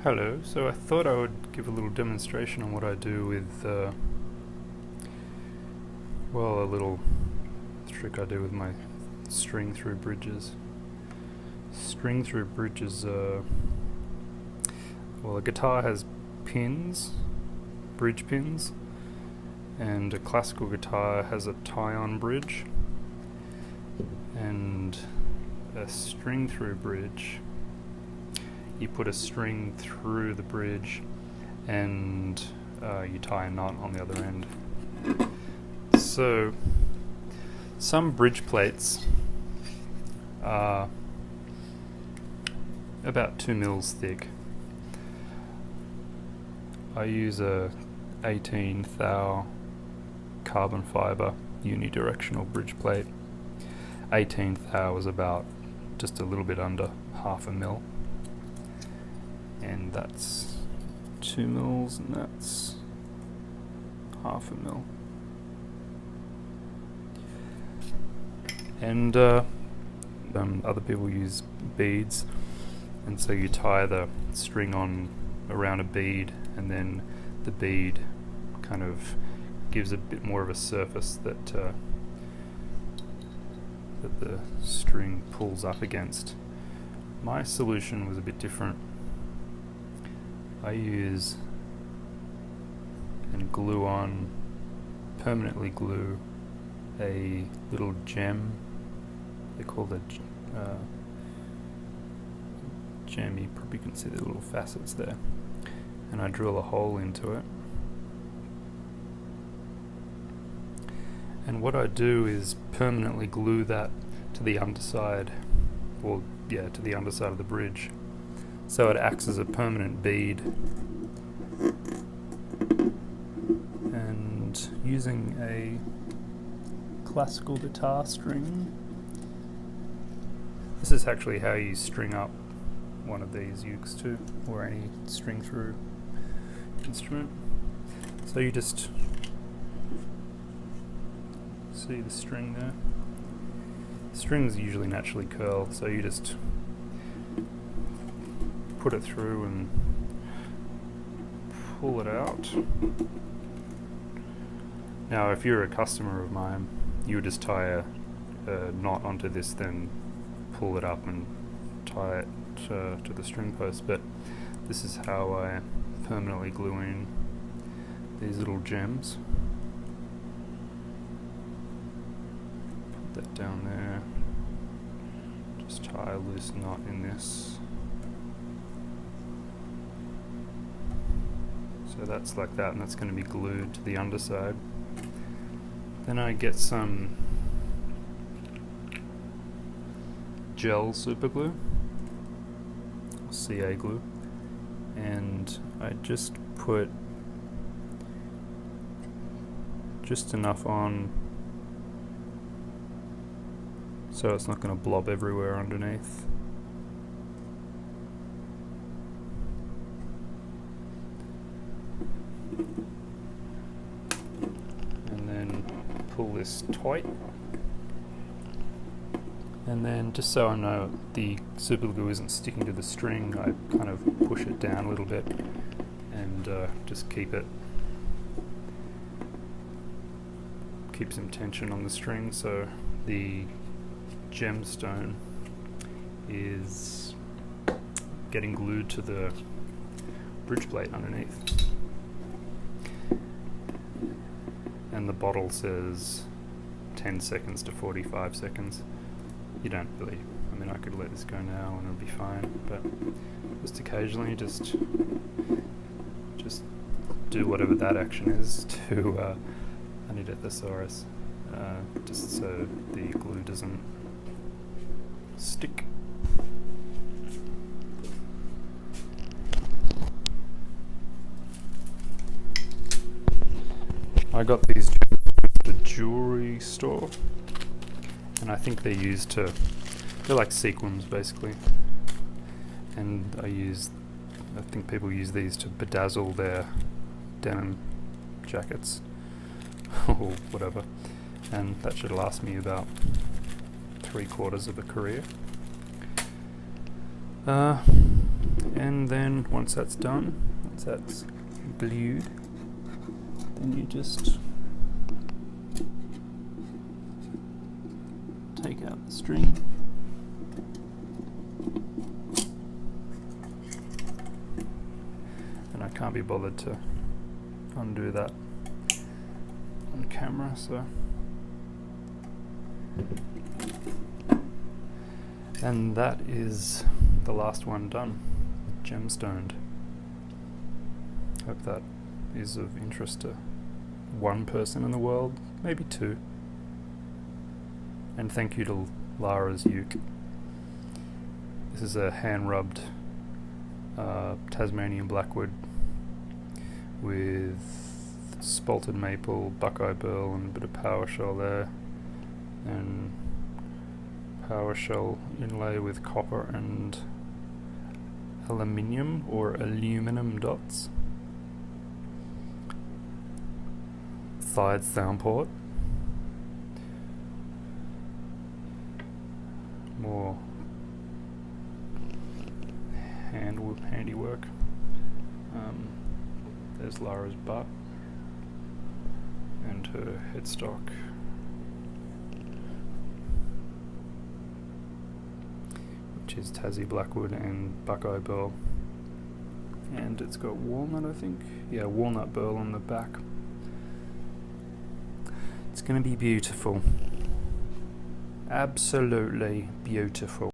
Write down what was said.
Hello, so I thought I would give a little demonstration on what I do with, well, a little trick I do with my string through bridges. String through bridges, well, a guitar has pins, bridge pins, and a classical guitar has a tie-on bridge, and a string through bridge, you put a string through the bridge and you tie a knot on the other end. So some bridge plates are about 2 mils thick. I use a 18 thou carbon fiber unidirectional bridge plate. 18 thou is about just a little bit under 1/2 mil. And that's 2 mils, and that's 1/2 mil. And other people use beads, and so you tie the string on around a bead, and then the bead kind of gives a bit more of a surface that that the string pulls up against. My solution was a bit different. I use and glue on, permanently glue a little gem. They're called a gem. You probably can see the little facets there. And I drill a hole into it. And what I do is permanently glue that to the underside, or yeah, to the underside of the bridge. So it acts as a permanent bead. And using a classical guitar string, this is actually how you string up one of these ukes too, or any string through instrument. So you just see the string there. Strings usually naturally curl, so you just put it through and pull it out. Now if you're a customer of mine, you would just tie a knot onto this, then pull it up and tie it to the string post, but this is how I permanently glue in these little gems. Put that down there, just tie a loose knot in this. So that's like that, and that's going to be glued to the underside. Then I get some gel super glue, CA glue, and I just put just enough on so it's not going to blob everywhere underneath. And then pull this tight. And then, just so I know the super glue isn't sticking to the string, I kind of push it down a little bit and just keep some tension on the string, so the gemstone is getting glued to the bridge plate underneath. And the bottle says 10 seconds to 45 seconds. You don't really, I mean, I could let this go now and it'll be fine, but just occasionally just do whatever that action is to I need a thesaurus, just so the glue doesn't stick. I got these gems at a jewelry store, and I think they're used to, they're like sequins basically, and I think people use these to bedazzle their denim jackets or whatever, and that should last me about 3/4 of a career. And then once that's done, once that's glued, then you just take out the string. And I can't be bothered to undo that on camera, so. And that is the last one done, gemstoned. Hope that is of interest to one person in the world, maybe two. And thank you to Lara's uke. This is a hand-rubbed Tasmanian blackwood with spalted maple, buckeye burl, and a bit of PowerShell there, and PowerShell inlay with copper and aluminium or aluminum dots. Side sound port. More handiwork. There's Lara's butt and her headstock. Which is Tassie blackwood and buckeye burl. And it's got walnut, I think. Yeah, walnut burl on the back. It's going to be beautiful. Absolutely beautiful.